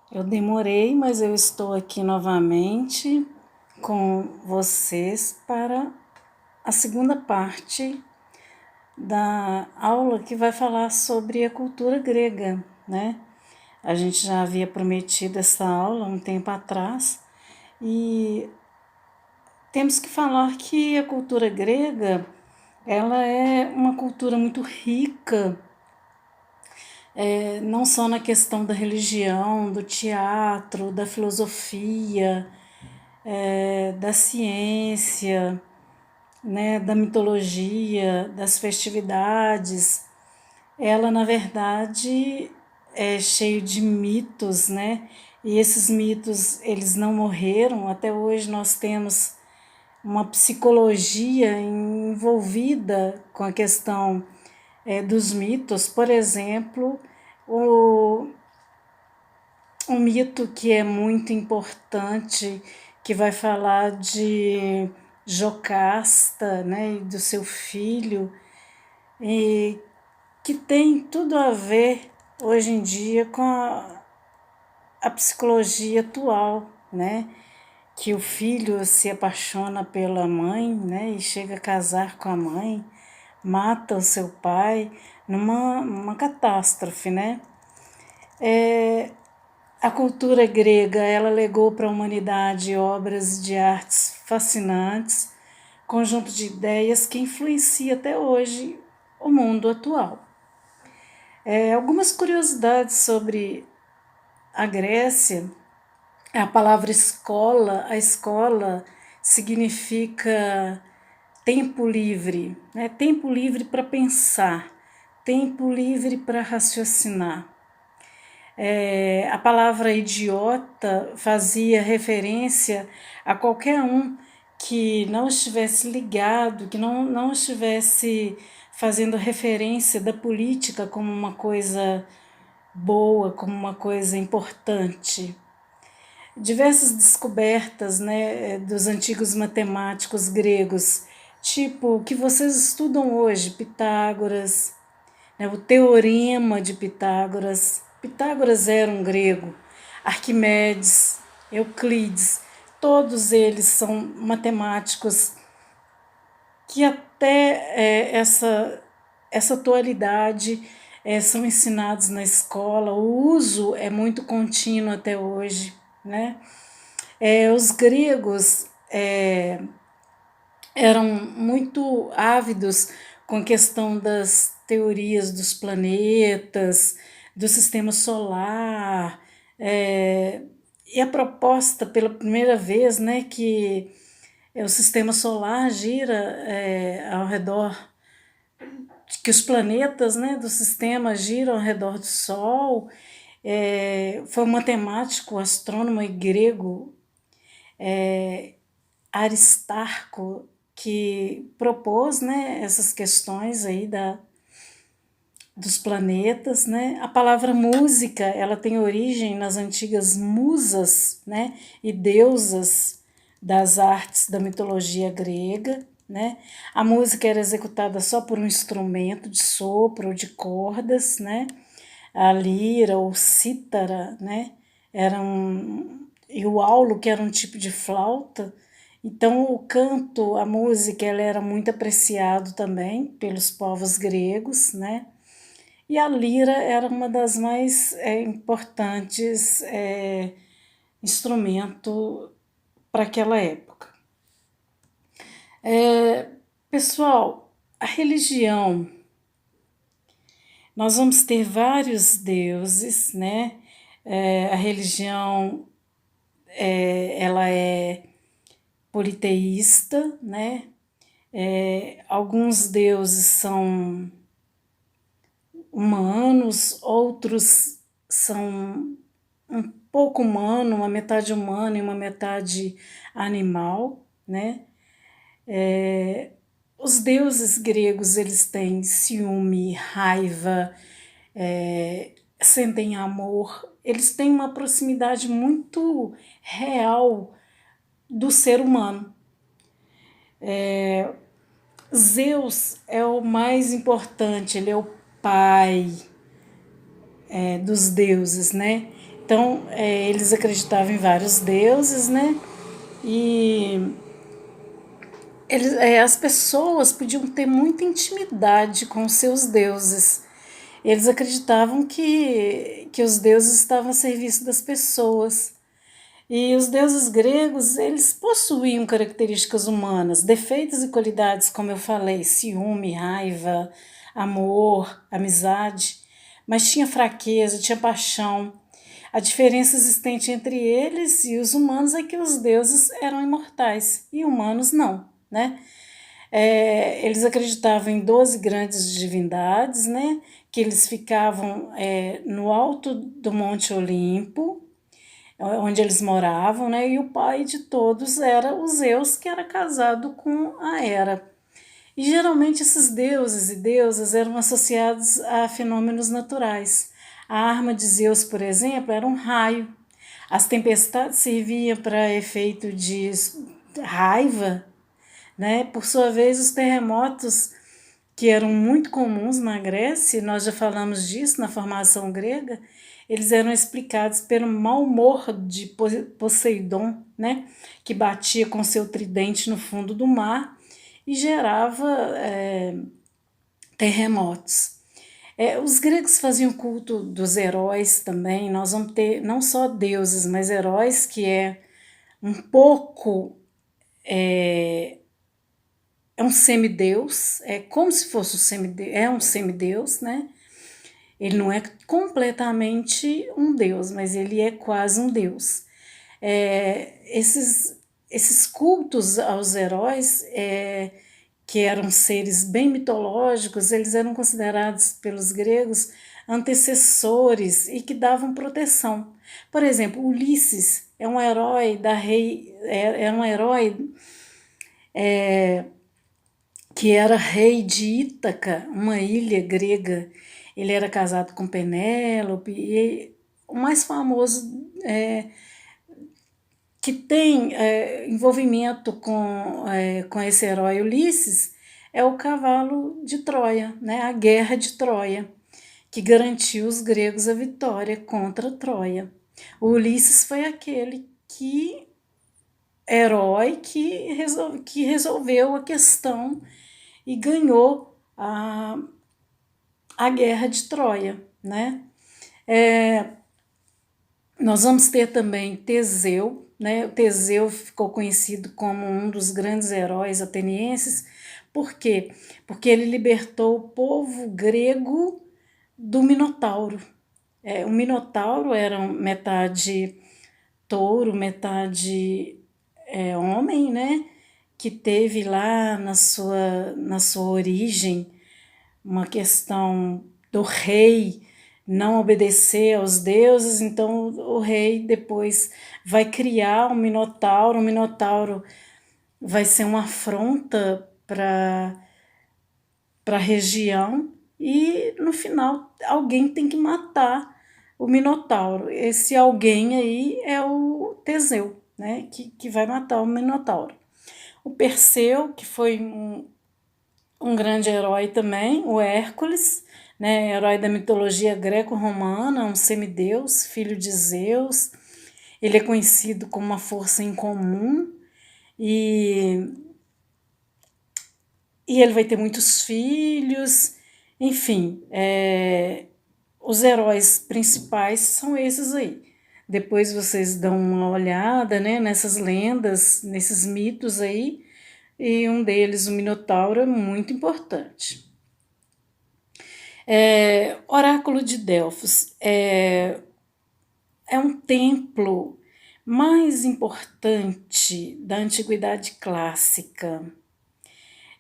Eu demorei, mas eu estou aqui novamente com vocês para a segunda parte da aula que vai falar sobre a cultura grega, né? A gente já havia prometido essa aula um tempo atrás e temos que falar que a cultura grega, ela é uma cultura muito rica, não só na questão da religião, do teatro, da filosofia, da ciência, né, da mitologia, das festividades. Ela, na verdade, é cheio de mitos, né? E esses mitos, eles não morreram. Até hoje nós temos uma psicologia envolvida com a questão dos mitos. Por exemplo, o, um mito que é muito importante, que vai falar de Jocasta, né, e do seu filho, e que tem tudo a ver hoje em dia com a psicologia atual, né? Que o filho se apaixona pela mãe, né, e chega a casar com a mãe, mata o seu pai numa catástrofe, né? A cultura grega, ela legou para a humanidade obras de artes fascinantes, conjunto de ideias que influencia até hoje o mundo atual. Algumas curiosidades sobre a Grécia. A palavra escola, a escola significa tempo livre, né? Tempo livre para pensar, tempo livre para raciocinar. A palavra idiota fazia referência a qualquer um que não estivesse ligado, que não estivesse fazendo referência da política como uma coisa boa, como uma coisa importante. Diversas descobertas, né, dos antigos matemáticos gregos, tipo o que vocês estudam hoje, Pitágoras, né, o teorema de Pitágoras. Pitágoras era um grego, Arquimedes, Euclides, todos eles são matemáticos que até essa atualidade são ensinados na escola. O uso é muito contínuo até hoje, né? Os gregos eram muito ávidos com a questão das teorias dos planetas, do sistema solar, e a proposta pela primeira vez, né, que o sistema solar gira ao redor, que os planetas, né, do sistema giram ao redor do Sol. Foi um matemático, astrônomo e grego, Aristarco, que propôs, né, essas questões aí dos planetas, né? A palavra música, ela tem origem nas antigas musas, né, e deusas das artes da mitologia grega, né? A música era executada só por um instrumento de sopro ou de cordas, né? A lira ou cítara, né? E o aulo, que era um tipo de flauta. Então o canto, a música, ela era muito apreciado também pelos povos gregos, né? E a lira era uma das mais importantes instrumento para aquela época. Pessoal, a religião, nós vamos ter vários deuses, né? A religião ela é politeísta, né? Alguns deuses são humanos, outros são um pouco humano, uma metade humana e uma metade animal, né? Os deuses gregos, eles têm ciúme, raiva, sentem amor, eles têm uma proximidade muito real do ser humano. Zeus é o mais importante, ele é o pai dos deuses, né? Então, eles acreditavam em vários deuses, né? E as pessoas podiam ter muita intimidade com os seus deuses. Eles acreditavam que os deuses estavam a serviço das pessoas. E os deuses gregos, eles possuíam características humanas, defeitos e qualidades, como eu falei, ciúme, raiva, amor, amizade, mas tinha fraqueza, tinha paixão. A diferença existente entre eles e os humanos é que os deuses eram imortais e humanos não, né? Eles acreditavam em 12 grandes divindades, né? Que eles ficavam no alto do Monte Olimpo, onde eles moravam, né? E o pai de todos era o Zeus, que era casado com a Hera. E geralmente esses deuses e deusas eram associados a fenômenos naturais. A arma de Zeus, por exemplo, era um raio. As tempestades serviam para efeito de raiva, né? Por sua vez, os terremotos, que eram muito comuns na Grécia, nós já falamos disso na formação grega, eles eram explicados pelo mau humor de Poseidon, né? Que batia com seu tridente no fundo do mar e gerava terremotos. Os gregos faziam culto dos heróis também. Nós vamos ter não só deuses, mas heróis, que é um pouco. É um semideus, é como se fosse um semideus, né? Ele não é completamente um deus, mas ele é quase um deus. Esses cultos aos heróis, que eram seres bem mitológicos, eles eram considerados pelos gregos antecessores e que davam proteção. Por exemplo, Ulisses é um herói é um herói que era rei de Ítaca, uma ilha grega. Ele era casado com Penélope, e o mais famoso que tem envolvimento com esse herói Ulisses é o cavalo de Troia, né? A guerra de Troia, que garantiu os gregos a vitória contra Troia. O Ulisses foi aquele herói que resolveu a questão e ganhou a guerra de Troia, né? Nós vamos ter também Teseu, né? O Teseu ficou conhecido como um dos grandes heróis atenienses. Por quê? Porque ele libertou o povo grego do Minotauro. O Minotauro era metade touro, metade homem, né? Que teve lá na sua origem uma questão do rei não obedecer aos deuses, então o rei depois vai criar um minotauro. O minotauro vai ser uma afronta para a região e no final alguém tem que matar o minotauro. Esse alguém aí é o Teseu, né, que vai matar o minotauro. O Perseu, que foi um grande herói também, o Hércules, né, herói da mitologia greco-romana, um semideus, filho de Zeus. Ele é conhecido como uma força incomum e ele vai ter muitos filhos. Enfim, os heróis principais são esses aí. Depois vocês dão uma olhada, né, nessas lendas, nesses mitos aí, e um deles, o Minotauro, é muito importante. Oráculo de Delfos é um templo mais importante da antiguidade clássica.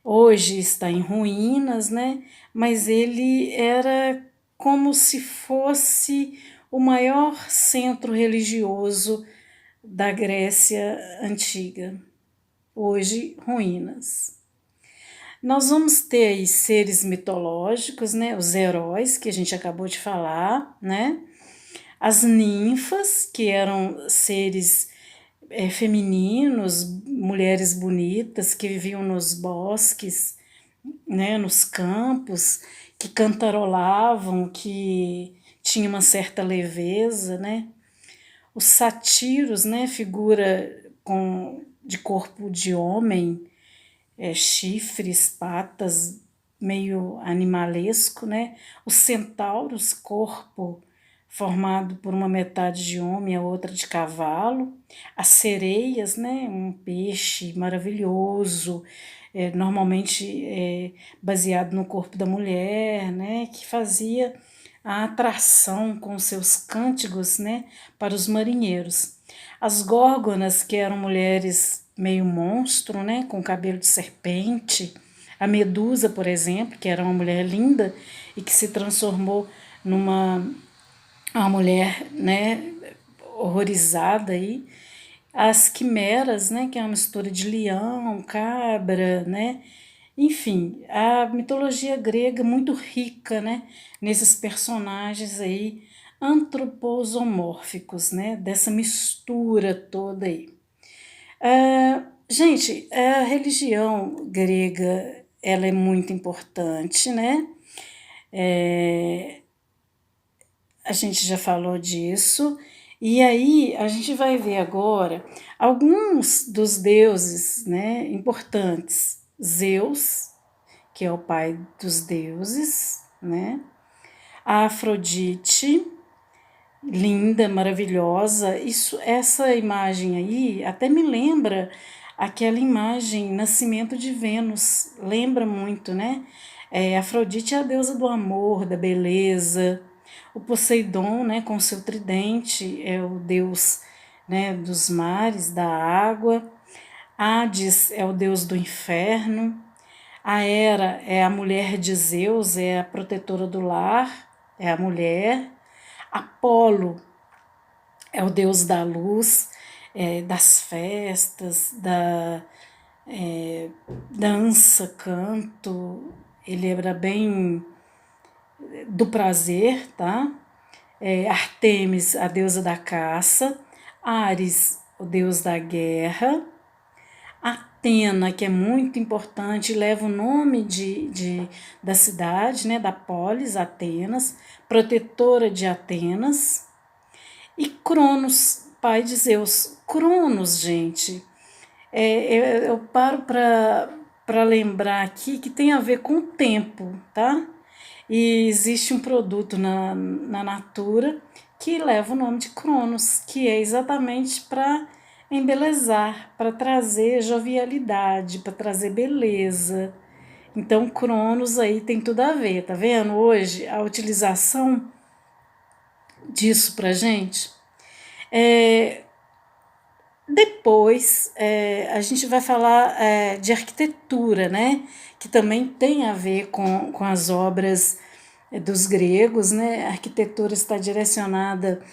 Hoje está em ruínas, né? Mas ele era como se fosse o maior centro religioso da Grécia antiga. Hoje, ruínas. Nós vamos ter aí seres mitológicos, né? Os heróis, que a gente acabou de falar, né? As ninfas, que eram seres femininos, mulheres bonitas, que viviam nos bosques, né? Nos campos, que cantarolavam, que tinham uma certa leveza, né? Os sátiros, né, figura de corpo de homem, chifres, patas, meio animalesco, né? Os centauros, corpo formado por uma metade de homem e a outra de cavalo. As sereias, né? Um peixe maravilhoso, normalmente baseado no corpo da mulher, né? Que fazia a atração com seus cânticos, né? Para os marinheiros. As górgonas, que eram mulheres meio monstro, né, com cabelo de serpente. A Medusa, por exemplo, que era uma mulher linda e que se transformou numa uma mulher, né, horrorizada aí. As quimeras, né, que é uma mistura de leão, cabra, né? Enfim, a mitologia grega muito rica, né, nesses personagens aí antropomórficos, né, dessa mistura toda aí. Gente, a religião grega, ela é muito importante, né? A gente já falou disso. E aí a gente vai ver agora alguns dos deuses, né, importantes. Zeus, que é o pai dos deuses, né? A Afrodite, linda, maravilhosa. Essa imagem aí até me lembra aquela imagem Nascimento de Vênus, lembra muito, né? Afrodite é a deusa do amor, da beleza. O Poseidon, né, com seu tridente, é o deus, né, dos mares, da água. Hades é o deus do inferno. A Hera é a mulher de Zeus, é a protetora do lar, é a mulher. Apolo é o deus da luz, das festas, da dança, canto. Ele era bem do prazer, tá? Artemis, a deusa da caça. Ares, o deus da guerra. Atena, que é muito importante, leva o nome da cidade, né, da polis, Atenas, protetora de Atenas. E Cronos, pai de Zeus. Cronos, gente, eu paro para lembrar aqui que tem a ver com o tempo, tá? E existe um produto na Natura que leva o nome de Cronos, que é exatamente para embelezar, para trazer jovialidade, para trazer beleza. Então, Cronos aí tem tudo a ver, tá vendo? Hoje, a utilização disso pra gente. Depois, a gente vai falar de arquitetura, né? Que também tem a ver com as obras dos gregos, né? A arquitetura está direcionada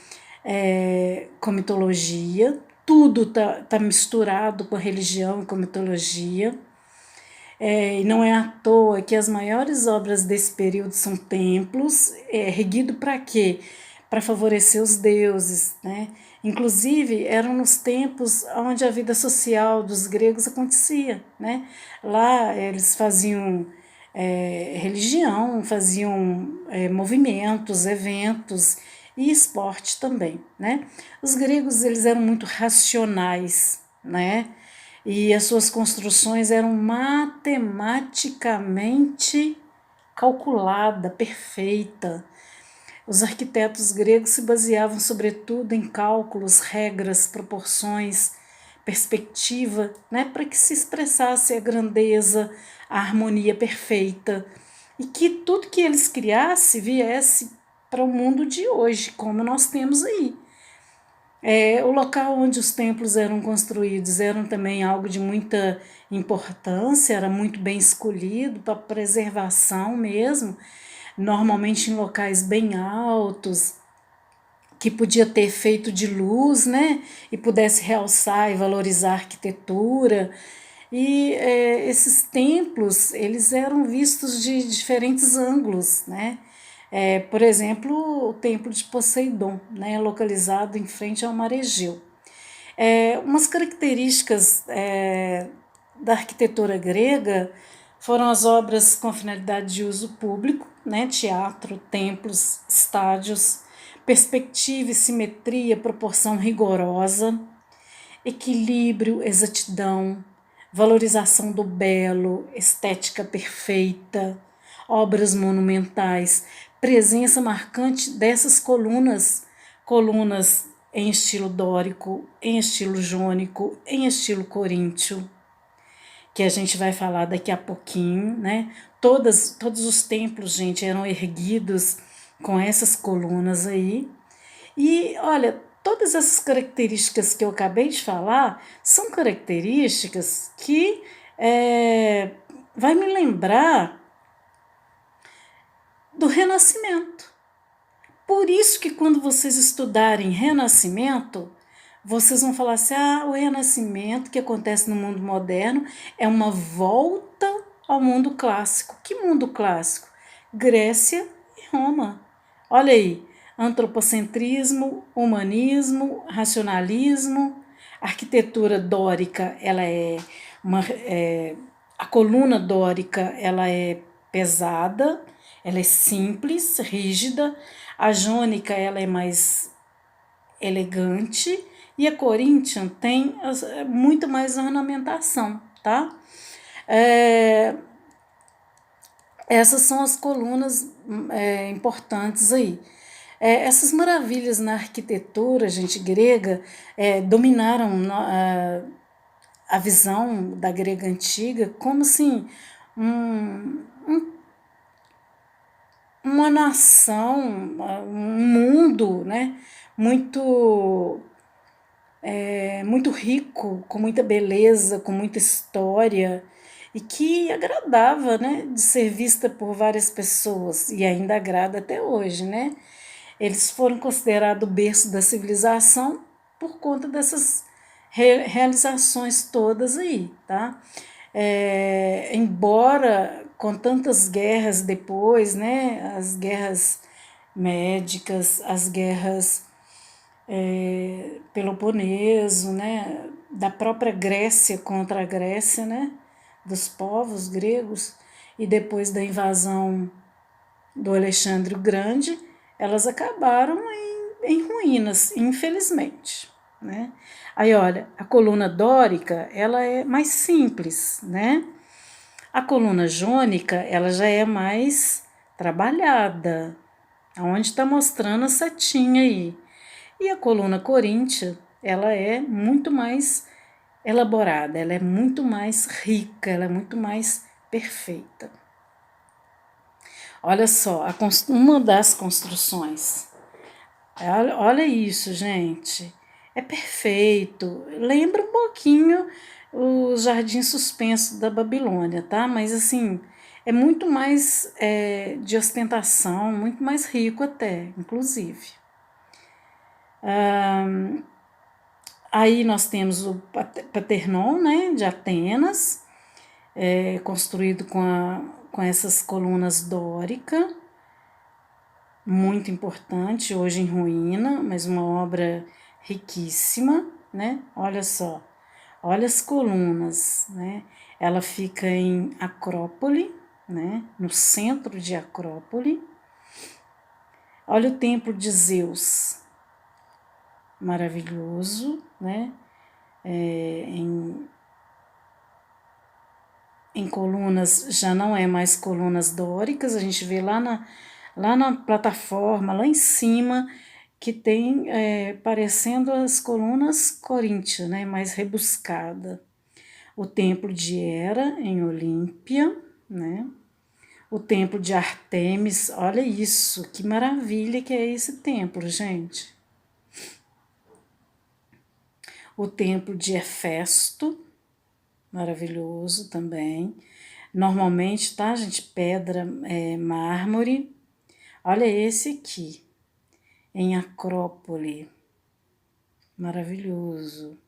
com mitologia, tudo tá misturado com a religião e com a mitologia. E não é à toa que as maiores obras desse período são templos, erguido para quê? Para favorecer os deuses, né? Inclusive, eram nos tempos onde a vida social dos gregos acontecia, né? Lá eles faziam religião, faziam movimentos, eventos e esporte também, né? Os gregos, eles eram muito racionais, né? E as suas construções eram matematicamente calculada, perfeita. Os arquitetos gregos se baseavam sobretudo em cálculos, regras, proporções, perspectiva, né, para que se expressasse a grandeza, a harmonia perfeita e que tudo que eles criassem viesse para o mundo de hoje, como nós temos aí. O local onde os templos eram construídos eram também algo de muita importância, era muito bem escolhido para preservação mesmo, normalmente em locais bem altos, que podia ter efeito de luz, né, e pudesse realçar e valorizar a arquitetura. E esses templos, eles eram vistos de diferentes ângulos, né? Por exemplo, o templo de Poseidon, né, localizado em frente ao mar Egeu. Umas características da arquitetura grega foram as obras com finalidade de uso público, né, teatro, templos, estádios, perspectiva e simetria, proporção rigorosa, equilíbrio, exatidão, valorização do belo, estética perfeita, obras monumentais, presença marcante dessas colunas em estilo dórico, em estilo jônico, em estilo coríntio, que a gente vai falar daqui a pouquinho, né? Todos os templos, gente, eram erguidos com essas colunas aí. E olha, todas essas características que eu acabei de falar são características que vai me lembrar do Renascimento. Por isso que quando vocês estudarem Renascimento, vocês vão falar assim, o Renascimento que acontece no mundo moderno é uma volta ao mundo clássico. Que mundo clássico? Grécia e Roma. Olha aí, antropocentrismo, humanismo, racionalismo, arquitetura dórica, a coluna dórica, ela é pesada, ela é simples, rígida, a jônica, ela é mais elegante, e a Corinthian tem muito mais ornamentação, tá? Essas são as colunas importantes aí. Essas maravilhas na arquitetura, gente, grega, dominaram a visão da grega antiga como assim uma nação, um mundo, né, muito muito rico, com muita beleza, com muita história, e que agradava, né, de ser vista por várias pessoas, e ainda agrada até hoje, né? Eles foram considerados o berço da civilização por conta dessas realizações todas aí, tá? Embora com tantas guerras depois, né, as guerras médicas, as guerras Peloponeso, né, da própria Grécia contra a Grécia, né, dos povos gregos, e depois da invasão do Alexandre o Grande, elas acabaram em ruínas, infelizmente, né? Aí, olha, a coluna dórica, ela é mais simples, né? A coluna jônica, ela já é mais trabalhada, aonde está mostrando a setinha aí. E a coluna coríntia, ela é muito mais elaborada, ela é muito mais rica, ela é muito mais perfeita. Olha só, uma das construções. Olha isso, gente. É perfeito. Lembra um pouquinho o Jardim Suspenso da Babilônia, tá? Mas assim, é muito mais de ostentação, muito mais rico até, inclusive. Aí nós temos o Paternon, né, de Atenas, construído com essas colunas dóricas, muito importante, hoje em ruína, mas uma obra riquíssima, né? Olha só, olha as colunas, né? Ela fica em Acrópole, né? No centro de Acrópole. Olha o templo de Zeus, maravilhoso, né? Em colunas, já não é mais colunas dóricas, a gente vê lá na plataforma, lá em cima, que tem parecendo as colunas coríntias, né, mais rebuscada. O templo de Hera, em Olímpia, né? O templo de Artemis, olha isso, que maravilha que é esse templo, gente. O templo de Hefesto, maravilhoso também. Normalmente, tá, gente? Pedra, mármore. Olha esse aqui, em Acrópole. Maravilhoso.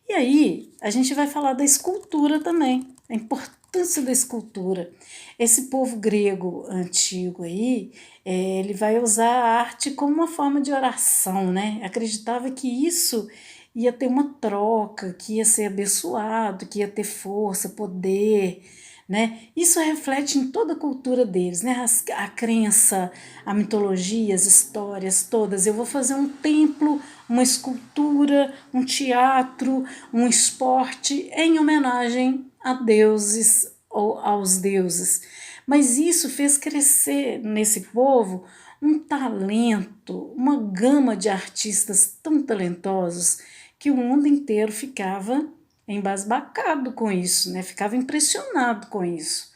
E aí, a gente vai falar da escultura também, a importância da escultura. Esse povo grego antigo aí, ele vai usar a arte como uma forma de oração, né? Acreditava que isso ia ter uma troca, que ia ser abençoado, que ia ter força, poder, né? Isso reflete em toda a cultura deles, né? A crença, a mitologia, as histórias todas. Eu vou fazer um templo, uma escultura, um teatro, um esporte em homenagem a deuses ou aos deuses. Mas isso fez crescer nesse povo um talento, uma gama de artistas tão talentosos que o mundo inteiro ficava embasbacado com isso, né? Ficava impressionado com isso.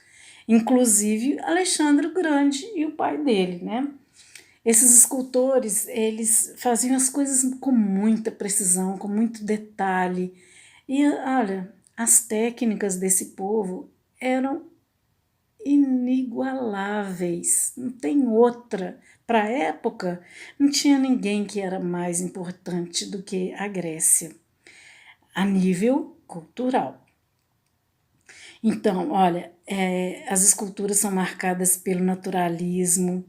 Inclusive Alexandre o Grande e o pai dele, né? Esses escultores, eles faziam as coisas com muita precisão, com muito detalhe. E olha, as técnicas desse povo eram inigualáveis, não tem outra. Para a época, não tinha ninguém que era mais importante do que a Grécia, a nível cultural. Então, olha, as esculturas são marcadas pelo naturalismo,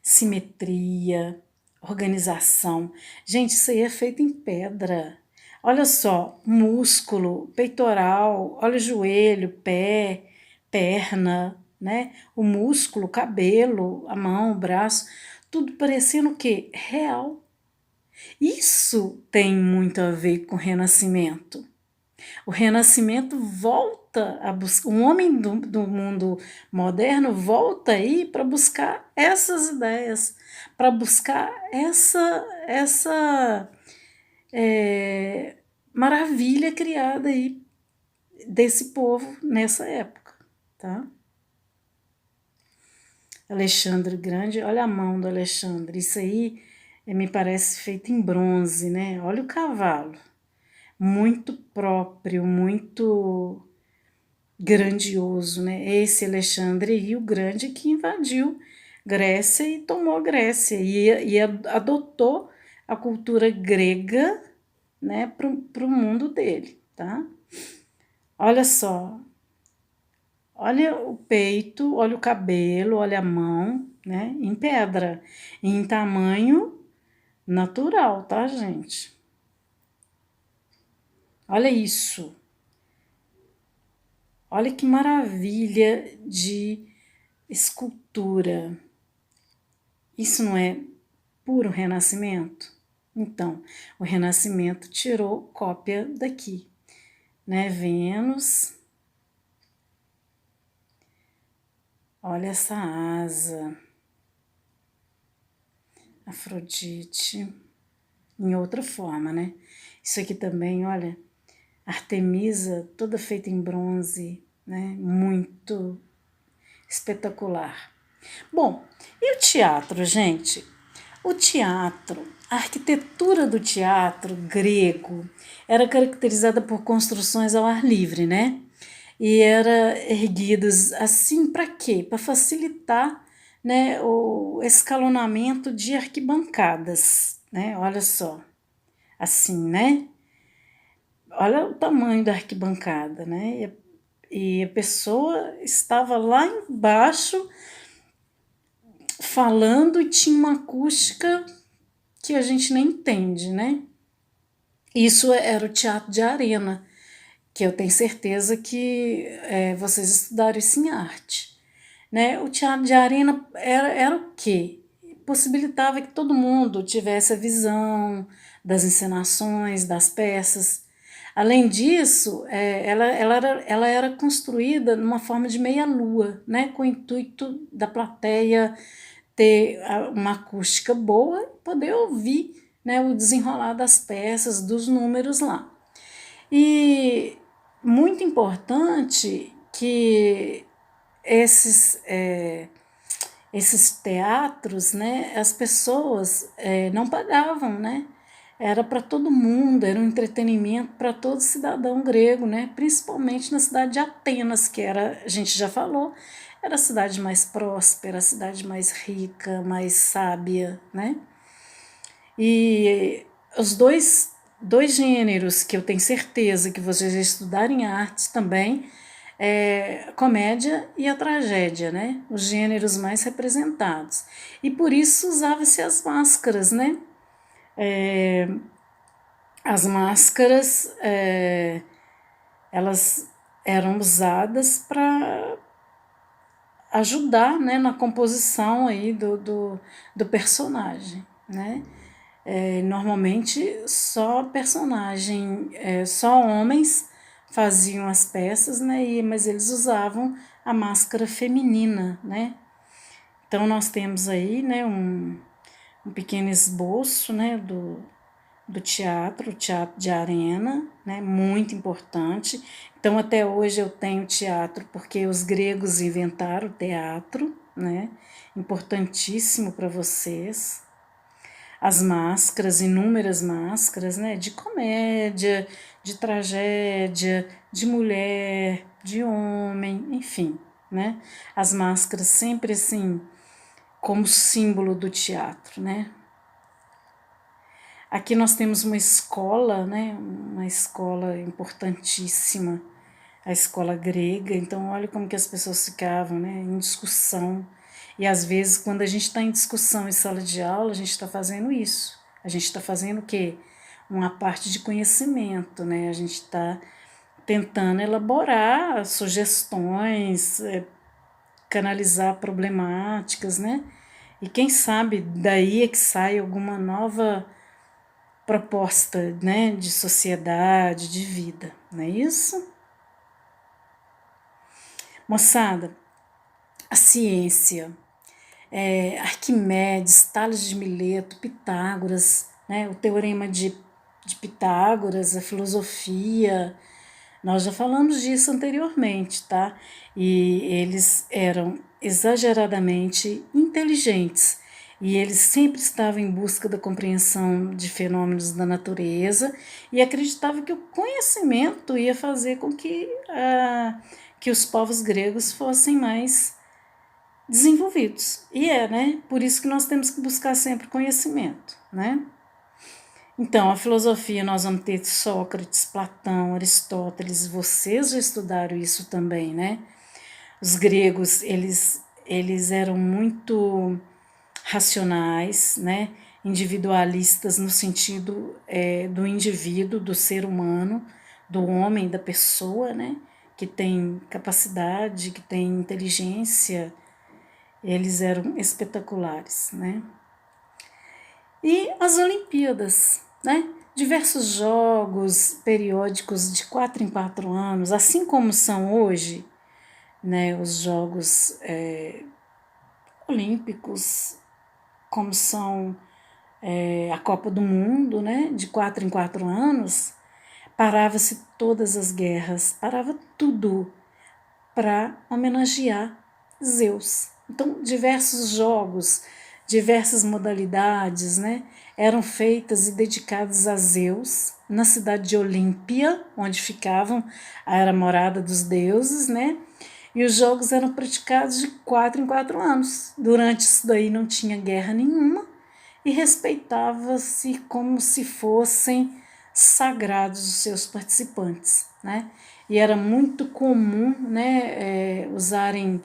simetria, organização. Gente, isso aí é feito em pedra. Olha só, músculo, peitoral, olha o joelho, pé, perna, né? O músculo, cabelo, a mão, o braço, tudo parecendo o quê? Real. Isso tem muito a ver com o Renascimento. O Renascimento volta a buscar, o homem do mundo moderno volta aí para buscar essas ideias, para buscar essa maravilha criada aí desse povo nessa época, tá? Alexandre Grande, olha a mão do Alexandre, isso aí me parece feito em bronze, né? Olha o cavalo, muito próprio, muito grandioso, né? Esse Alexandre Rio Grande que invadiu Grécia e tomou Grécia e adotou a cultura grega, né, para o mundo dele, tá? Olha só, olha o peito, olha o cabelo, olha a mão, né, em pedra, em tamanho natural, tá, gente? Olha isso. Olha que maravilha de escultura. Isso não é puro renascimento? Então, o renascimento tirou cópia daqui, né? Vênus. Olha essa asa. Afrodite. Em outra forma, né? Isso aqui também, olha, Artemisa, toda feita em bronze, né? Muito espetacular. Bom, e o teatro, gente? O teatro, a arquitetura do teatro grego era caracterizada por construções ao ar livre, né? E era erguidas assim para quê? Para facilitar, né, o escalonamento de arquibancadas, né? Olha só, assim, né? Olha o tamanho da arquibancada, né? E a pessoa estava lá embaixo falando e tinha uma acústica que a gente nem entende, né? Isso era o teatro de arena, que eu tenho certeza que vocês estudaram isso em arte. Né? O teatro de arena era o quê? Possibilitava que todo mundo tivesse a visão das encenações, das peças. Além disso, ela era construída numa forma de meia-lua, né? Com o intuito da plateia ter uma acústica boa e poder ouvir, né, o desenrolar das peças, dos números lá. E muito importante que esses teatros, né, as pessoas não pagavam, né? Era para todo mundo, era um entretenimento para todo cidadão grego, né? Principalmente na cidade de Atenas, que era, a gente já falou, era a cidade mais próspera, a cidade mais rica, mais sábia, né? E os dois gêneros que eu tenho certeza que vocês já estudaram em artes também é a comédia e a tragédia, né? Os gêneros mais representados. E por isso usava-se as máscaras, né? As máscaras, elas eram usadas ajudar, né, na composição aí do personagem, né? Normalmente só personagem, só homens faziam as peças, né? Mas eles usavam a máscara feminina, né? Então nós temos aí, né, um pequeno esboço, né, do teatro, o teatro de arena, né, muito importante. Então até hoje eu tenho teatro porque os gregos inventaram o teatro, né? Importantíssimo para vocês. As máscaras, inúmeras máscaras, né, de comédia, de tragédia, de mulher, de homem, enfim, né? As máscaras sempre assim como símbolo do teatro, né? Aqui nós temos uma escola, né? Uma escola importantíssima, a escola grega. Então, olha como que as pessoas ficavam, né? Em discussão. E às vezes, quando a gente está em discussão em sala de aula, a gente está fazendo isso. A gente está fazendo o quê? Uma parte de conhecimento, né? A gente está tentando elaborar sugestões, canalizar problemáticas, né? E quem sabe daí é que sai alguma nova proposta, né, de sociedade, de vida, não é isso? Moçada, a ciência, Arquimedes, Tales de Mileto, Pitágoras, né, o teorema de Pitágoras, a filosofia, nós já falamos disso anteriormente, tá? E eles eram exageradamente inteligentes e eles sempre estavam em busca da compreensão de fenômenos da natureza e acreditavam que o conhecimento ia fazer com que os povos gregos fossem mais desenvolvidos. E né? Por isso que nós temos que buscar sempre conhecimento, né? Então, a filosofia nós vamos ter Sócrates, Platão, Aristóteles, vocês já estudaram isso também, né? Os gregos, eles eram muito racionais, né? Individualistas no sentido do indivíduo, do ser humano, do homem, da pessoa, né? Que tem capacidade, que tem inteligência, eles eram espetaculares, né? E as Olimpíadas, né? Diversos jogos periódicos de 4 em 4 anos, assim como são hoje, né, os Jogos Olímpicos, como são a Copa do Mundo, né, de 4 em 4 anos, parava-se todas as guerras, parava tudo para homenagear Zeus. Então, diversos jogos, diversas modalidades, né, eram feitas e dedicadas a Zeus na cidade de Olímpia, onde ficavam era a morada dos deuses, né? E os jogos eram praticados de 4 em 4 anos. Durante isso daí não tinha guerra nenhuma e respeitava-se como se fossem sagrados os seus participantes, né? E era muito comum, né, usarem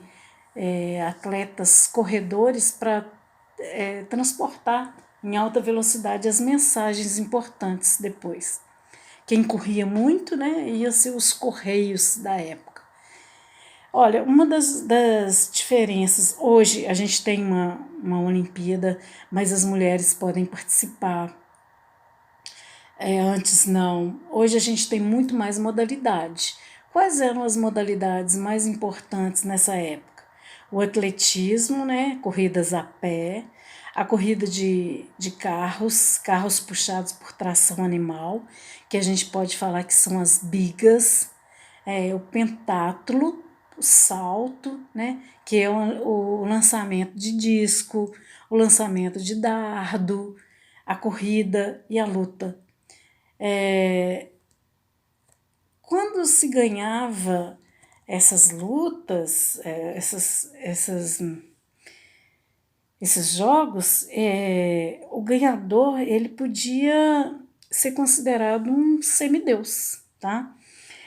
atletas corredores para transportar em alta velocidade as mensagens importantes depois. Quem corria muito, né, ia ser os correios da época. Olha, uma das diferenças, hoje a gente tem uma Olimpíada, mas as mulheres podem participar. Antes não. Hoje a gente tem muito mais modalidade. Quais eram as modalidades mais importantes nessa época? O atletismo, né? Corridas a pé, a corrida de carros puxados por tração animal, que a gente pode falar que são as bigas, o pentatlo, o salto, né? Que é o lançamento de disco, o lançamento de dardo, a corrida e a luta. Quando se ganhava essas lutas, esses jogos, o ganhador ele podia ser considerado um semideus, tá?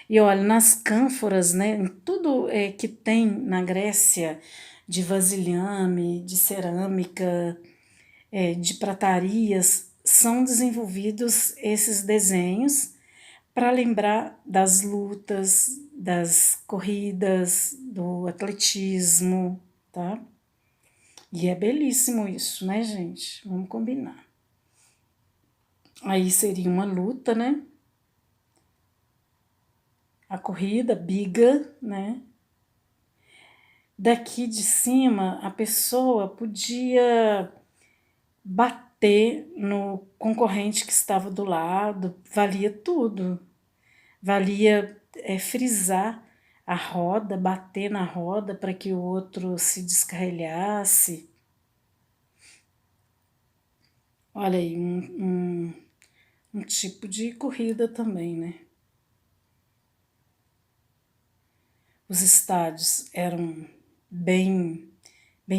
E olha, nas cânforas, né, em tudo que tem na Grécia de vasilhame, de cerâmica, de pratarias, são desenvolvidos esses desenhos para lembrar das lutas, das corridas, do atletismo, tá? E é belíssimo isso, né, gente? Vamos combinar. Aí seria uma luta, né? A corrida, biga, né? Daqui de cima, a pessoa podia bater no concorrente que estava do lado, valia tudo. Valia frisar a roda, bater na roda para que o outro se descarrilhasse. Olha aí, um tipo de corrida também, né? Os estádios eram bem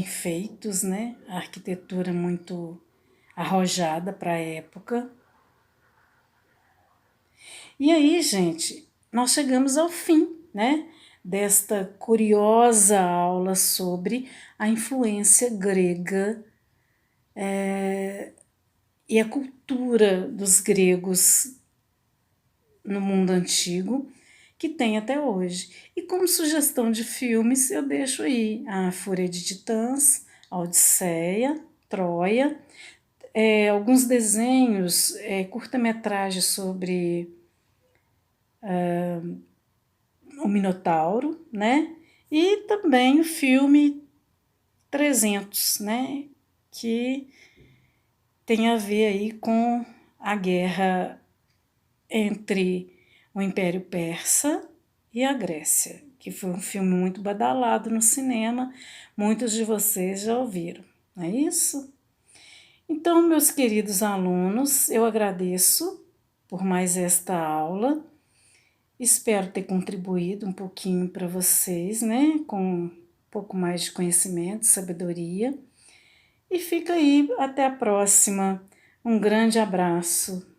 feitos, né? A arquitetura muito arrojada para a época. E aí, gente, nós chegamos ao fim, né? Desta curiosa aula sobre a influência grega e a cultura dos gregos no mundo antigo, que tem até hoje. E como sugestão de filmes, eu deixo aí a Fúria de Titãs, a Odisseia, Troia, alguns desenhos, curta-metragem sobre o Minotauro, né? E também o filme 300, né? Que tem a ver aí com a guerra entre o Império Persa e a Grécia, que foi um filme muito badalado no cinema, muitos de vocês já ouviram, não é isso? Então, meus queridos alunos, eu agradeço por mais esta aula, espero ter contribuído um pouquinho para vocês, né, com um pouco mais de conhecimento, sabedoria, e fica aí, até a próxima, um grande abraço.